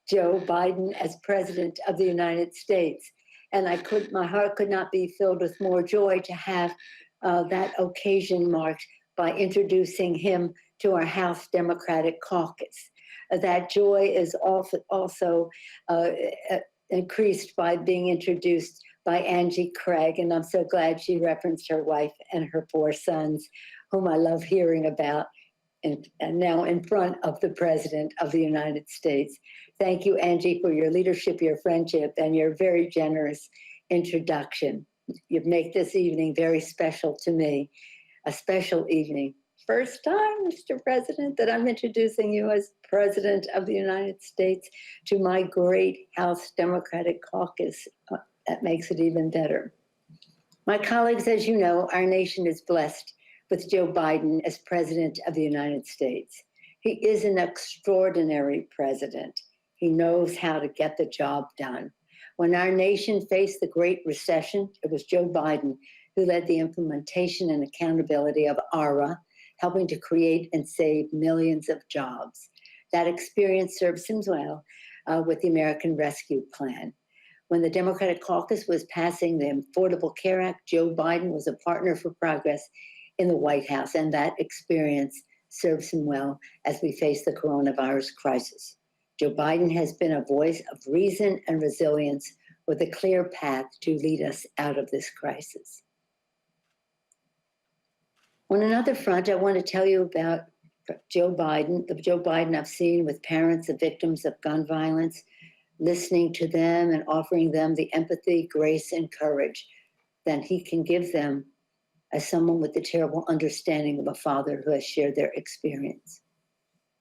Joe Biden as President of the United States. And my heart could not be filled with more joy to have that occasion marked by introducing him to our House Democratic Caucus. That joy is also increased by being introduced by Angie Craig, and I'm so glad she referenced her wife and her 4 sons, whom I love hearing about, and now in front of the President of the United States. Thank you, Angie, for your leadership, your friendship, and your very generous introduction. You make this evening very special to me, a special evening. First time, Mr. President, that I'm introducing you as President of the United States to my great House Democratic Caucus. That makes it even better. My colleagues, as you know, our nation is blessed with Joe Biden as President of the United States. He is an extraordinary president. He knows how to get the job done. When our nation faced the Great Recession, it was Joe Biden who led the implementation and accountability of ARA, helping to create and save millions of jobs. That experience serves him well with the American Rescue Plan. When the Democratic Caucus was passing the Affordable Care Act, Joe Biden was a partner for progress in the White House, and that experience serves him well as we face the coronavirus crisis. Joe Biden has been a voice of reason and resilience with a clear path to lead us out of this crisis. On another front, I want to tell you about Joe Biden, the Joe Biden I've seen with parents of victims of gun violence, listening to them and offering them the empathy, grace, and courage that he can give them as someone with the terrible understanding of a father who has shared their experience.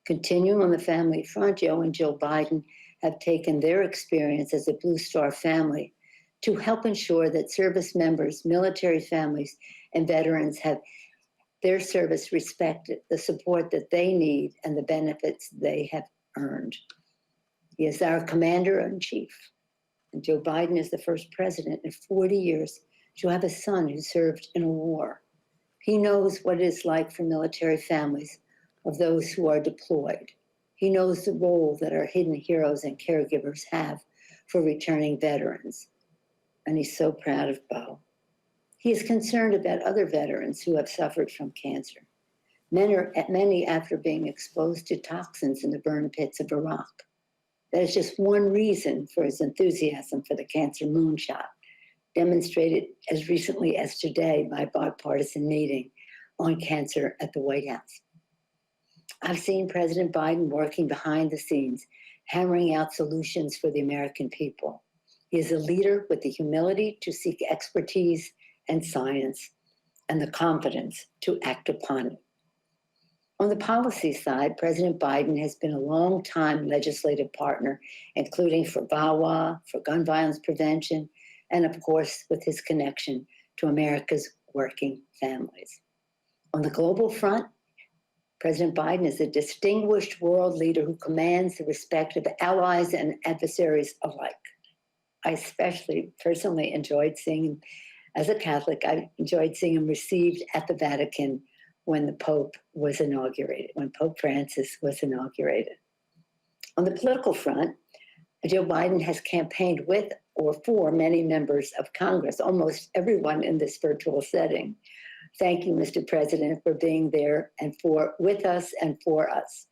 Continuing on the family front, Joe and Jill Biden have taken their experience as a Blue Star family to help ensure that service members, military families, and veterans have their service respected, the support that they need, and the benefits they have earned. He is our commander-in-chief, and Joe Biden is the first president in 40 years to have a son who served in a war. He knows what it is like for military families of those who are deployed. He knows the role that our hidden heroes and caregivers have for returning veterans. And he's so proud of Bo. He is concerned about other veterans who have suffered from cancer, many after being exposed to toxins in the burn pits of Iraq. That is just one reason for his enthusiasm for the cancer moonshot, demonstrated as recently as today by a bipartisan meeting on cancer at the White House. I've seen President Biden working behind the scenes, hammering out solutions for the American people. He is a leader with the humility to seek expertise and science and the confidence to act upon it. On the policy side, President Biden has been a long-time legislative partner, including for VAWA, for gun violence prevention, and of course, with his connection to America's working families. On the global front, President Biden is a distinguished world leader who commands the respect of allies and adversaries alike. I especially personally enjoyed seeing him, as a Catholic, I enjoyed seeing him received at the Vatican when the Pope was inaugurated, when Pope Francis was inaugurated. On the political front, Joe Biden has campaigned with or for many members of Congress, almost everyone in this virtual setting. Thank you, Mr. President, for being there and with us and for us.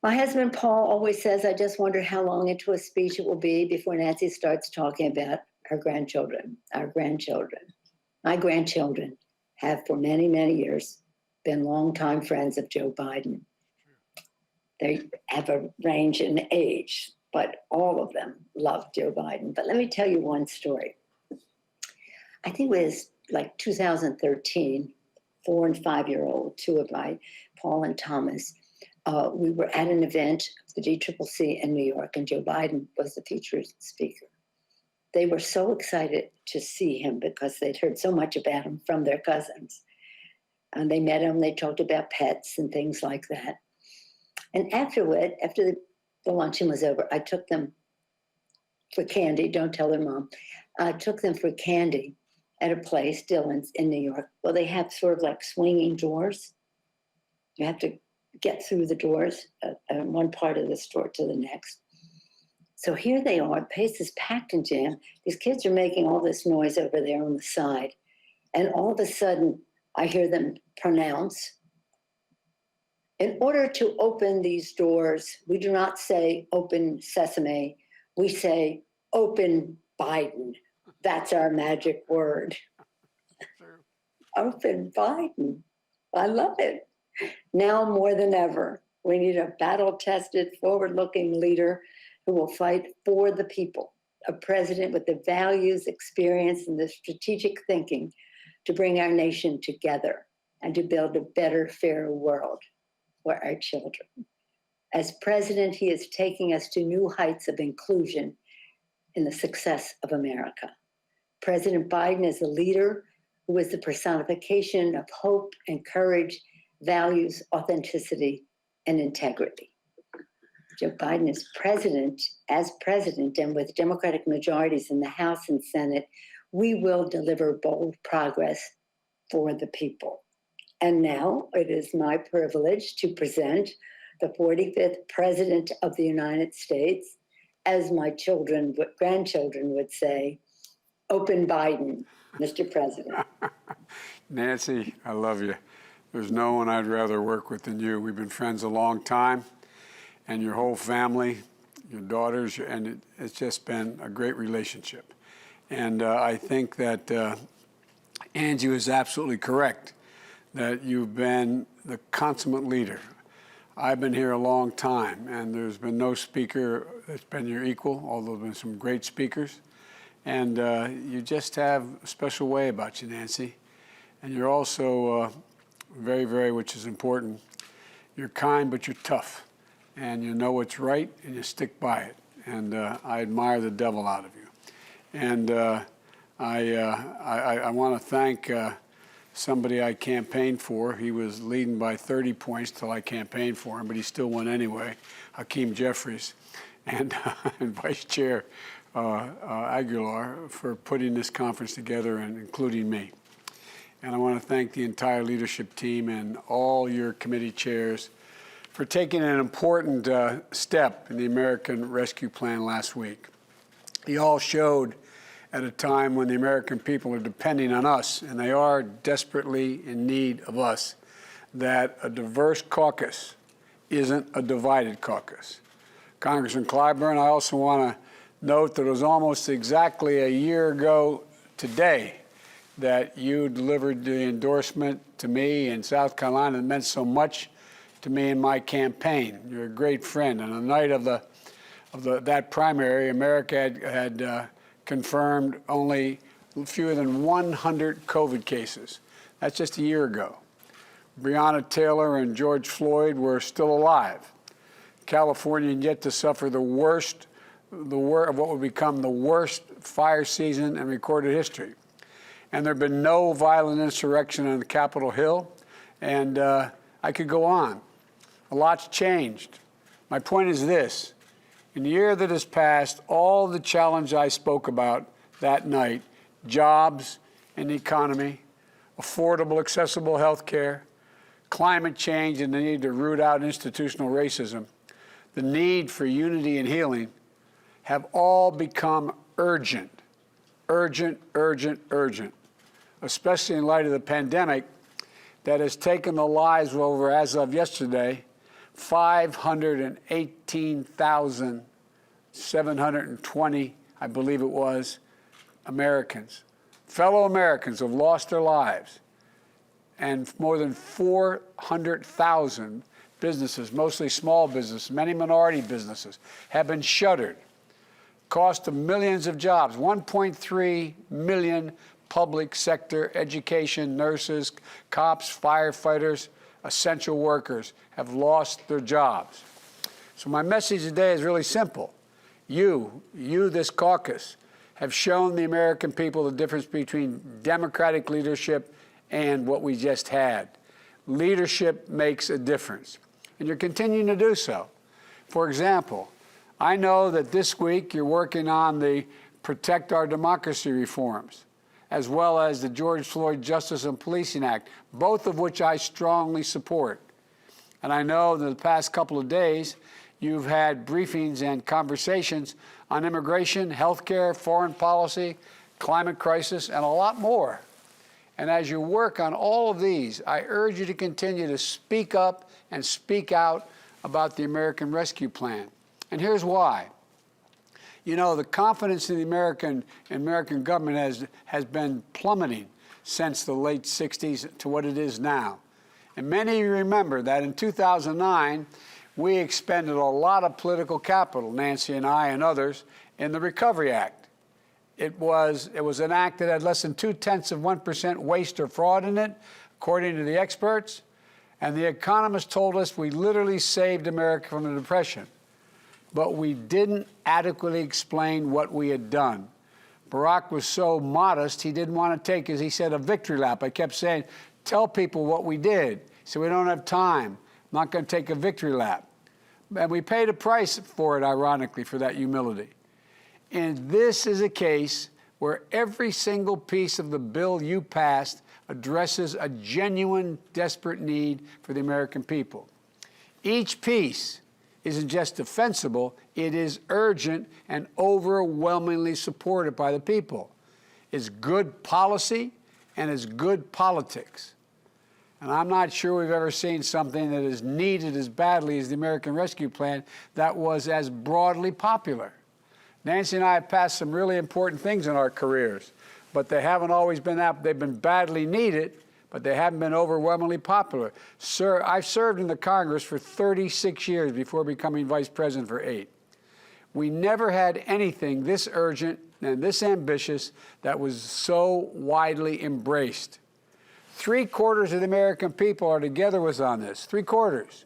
My husband, Paul, always says, I just wonder how long into a speech it will be before Nancy starts talking about her grandchildren, our grandchildren. My grandchildren have for many, many years been longtime friends of Joe Biden. They have a range in age, but all of them love Joe Biden. But let me tell you one story. I think it was like 2013, 4 and 5-year-old, two of my, Paul and Thomas, we were at an event, the GCCC in New York, and Joe Biden was the featured speaker. They were so excited to see him because they'd heard so much about him from their cousins. And they met him, they talked about pets and things like that. And afterward, after the luncheon was over, I took them for candy, don't tell their mom. I took them for candy at a place, Dillon's in New York. Well, they have sort of like swinging doors. You have to get through the doors, one part of the store to the next. So here they are, the place is packed and jammed. These kids are making all this noise over there on the side. And all of a sudden, I hear them pronounce, in order to open these doors, we do not say open sesame, we say open Biden. That's our magic word. Open Biden. I love it. Now more than ever, we need a battle-tested, forward-looking leader who will fight for the people, a president with the values, experience, and the strategic thinking to bring our nation together and to build a better, fairer world for our children. As president, he is taking us to new heights of inclusion in the success of America. President Biden is a leader who is the personification of hope and courage, values, authenticity, and integrity. Joe Biden is president, and with Democratic majorities in the House and Senate, we will deliver bold progress for the people. And now it is my privilege to present the 45th President of the United States, as my grandchildren would say, open Biden, Mr. President. Nancy, I love you. There's no one I'd rather work with than you. We've been friends a long time, and your whole family, your daughters, and it's just been a great relationship. And I think that Angie was absolutely correct, that you've been the consummate leader. I've been here a long time, and there's been no speaker that's been your equal, although there's been some great speakers. And you just have a special way about you, Nancy. And you're also very, very, which is important, you're kind, but you're tough. And you know what's right, and you stick by it. And I admire the devil out of you. And I want to thank somebody I campaigned for. He was leading by 30 points till I campaigned for him, but he still won anyway, Hakeem Jeffries, and Vice Chair Aguilar for putting this conference together and including me. And I want to thank the entire leadership team and all your committee chairs for taking an important step in the American Rescue Plan last week. You all showed at a time when the American people are depending on us, and they are desperately in need of us, that a diverse caucus isn't a divided caucus. Congressman Clyburn, I also want to note that it was almost exactly a year ago today that you delivered the endorsement to me in South Carolina that meant so much to me in my campaign. You're a great friend. And on the night of that primary, America had confirmed only fewer than 100 COVID cases. That's just a year ago. Breonna Taylor and George Floyd were still alive. California yet to suffer the worst of what would become the worst fire season in recorded history. And there have been no violent insurrection on the Capitol Hill. And I could go on. A lot's changed. My point is this. In the year that has passed, all the challenge I spoke about that night, jobs and the economy, affordable, accessible health care, climate change and the need to root out institutional racism, the need for unity and healing, have all become urgent, urgent, urgent, urgent, especially in light of the pandemic that has taken the lives of over, as of yesterday, 518,720, I believe it was, Americans, fellow Americans have lost their lives, and more than 400,000 businesses, mostly small businesses, many minority businesses, have been shuttered. Cost of millions of jobs, 1.3 million public sector, education, nurses, cops, firefighters, essential workers have lost their jobs. So my message today is really simple. You, this caucus, have shown the American people the difference between democratic leadership and what we just had. Leadership makes a difference, and you're continuing to do so. For example, I know that this week you're working on the Protect Our Democracy reforms, as well as the George Floyd Justice and Policing Act, both of which I strongly support. And I know that the past couple of days, you've had briefings and conversations on immigration, healthcare, foreign policy, climate crisis, and a lot more. And as you work on all of these, I urge you to continue to speak up and speak out about the American Rescue Plan. And here's why. You know, the confidence in the American government has been plummeting since the late 60s to what it is now. And many of you remember that in 2009, we expended a lot of political capital, Nancy and I and others, in the Recovery Act. It was an act that had less than 0.2% waste or fraud in it, according to the experts. And the economists told us we literally saved America from the Depression. But we didn't adequately explain what we had done. Barack was so modest, he didn't want to take, as he said, a victory lap. I kept saying, tell people what we did. He said, we don't have time. I'm not going to take a victory lap. And we paid a price for it, ironically, for that humility. And this is a case where every single piece of the bill you passed addresses a genuine, desperate need for the American people. Each piece isn't just defensible, it is urgent and overwhelmingly supported by the people. It's good policy and it's good politics. And I'm not sure we've ever seen something that is needed as badly as the American Rescue Plan that was as broadly popular. Nancy and I have passed some really important things in our careers, but they haven't always been that. They've been badly needed, but they haven't been overwhelmingly popular. Sir, I've served in the Congress for 36 years before becoming vice president for 8. We never had anything this urgent and this ambitious that was so widely embraced. 3/4 of the American people are together with us on this, 3/4.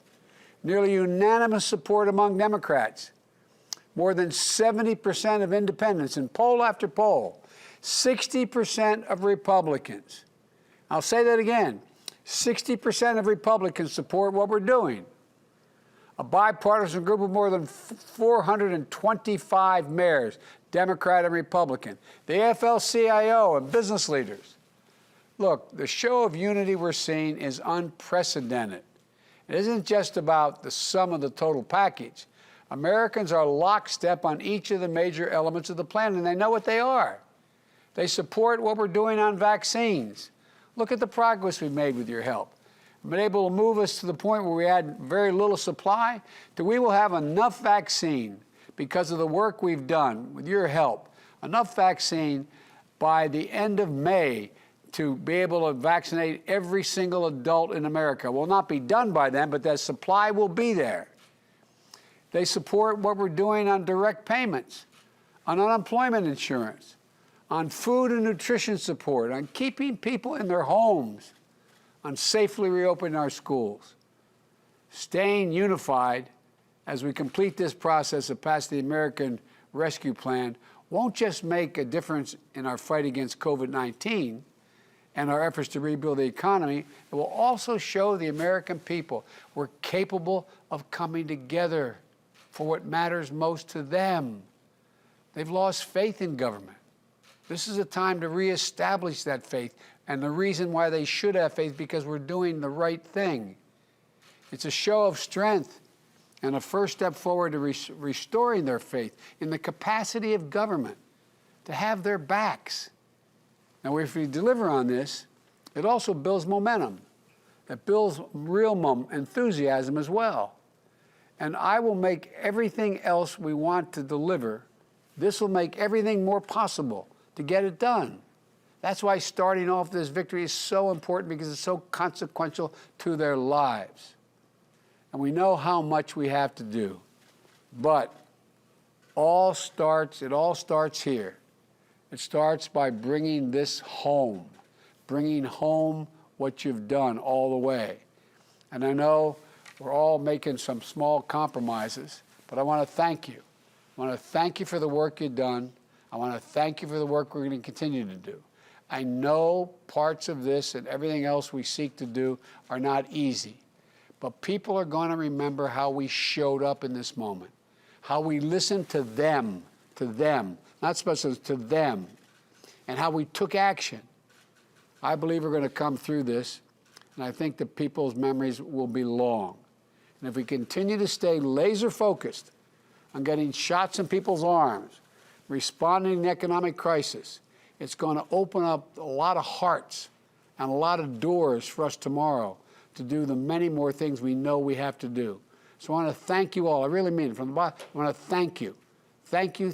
Nearly unanimous support among Democrats. More than 70% of independents in poll after poll. 60% of Republicans. I'll say that again. 60% of Republicans support what we're doing. A bipartisan group of more than 425 mayors, Democrat and Republican. The AFL-CIO and business leaders. Look, the show of unity we're seeing is unprecedented. It isn't just about the sum of the total package. Americans are lockstep on each of the major elements of the plan, and they know what they are. They support what we're doing on vaccines. Look at the progress we've made with your help. We've been able to move us to the point where we had very little supply, that we will have enough vaccine because of the work we've done with your help, enough vaccine by the end of May to be able to vaccinate every single adult in America. It will not be done by then, but that supply will be there. They support what we're doing on direct payments, on unemployment insurance, on food and nutrition support, on keeping people in their homes, on safely reopening our schools. Staying unified as we complete this process of passing the American Rescue Plan won't just make a difference in our fight against COVID-19 and our efforts to rebuild the economy, it will also show the American people we're capable of coming together for what matters most to them. They've lost faith in government. This is a time to reestablish that faith, and the reason why they should have faith, because we're doing the right thing. It's a show of strength and a first step forward to restoring their faith in the capacity of government to have their backs. Now, if we deliver on this, it also builds momentum. It builds real enthusiasm as well. And I will make everything else we want to deliver, this will make everything more possible to get it done. That's why starting off this victory is so important, because it's so consequential to their lives. And we know how much we have to do. But it all starts here. It starts by bringing this home, bringing home what you've done all the way. And I know we're all making some small compromises, but I want to thank you. I want to thank you for the work you've done. I want to thank you for the work we're going to continue to do. I know parts of this and everything else we seek to do are not easy, but people are going to remember how we showed up in this moment, how we listened to them, not specialists, to them, and how we took action. I believe we're going to come through this, and I think that people's memories will be long. And if we continue to stay laser focused on getting shots in people's arms, responding to the economic crisis, it's going to open up a lot of hearts and a lot of doors for us tomorrow to do the many more things we know we have to do. So I want to thank you all. I really mean it from the bottom. I want to thank you. Thank you.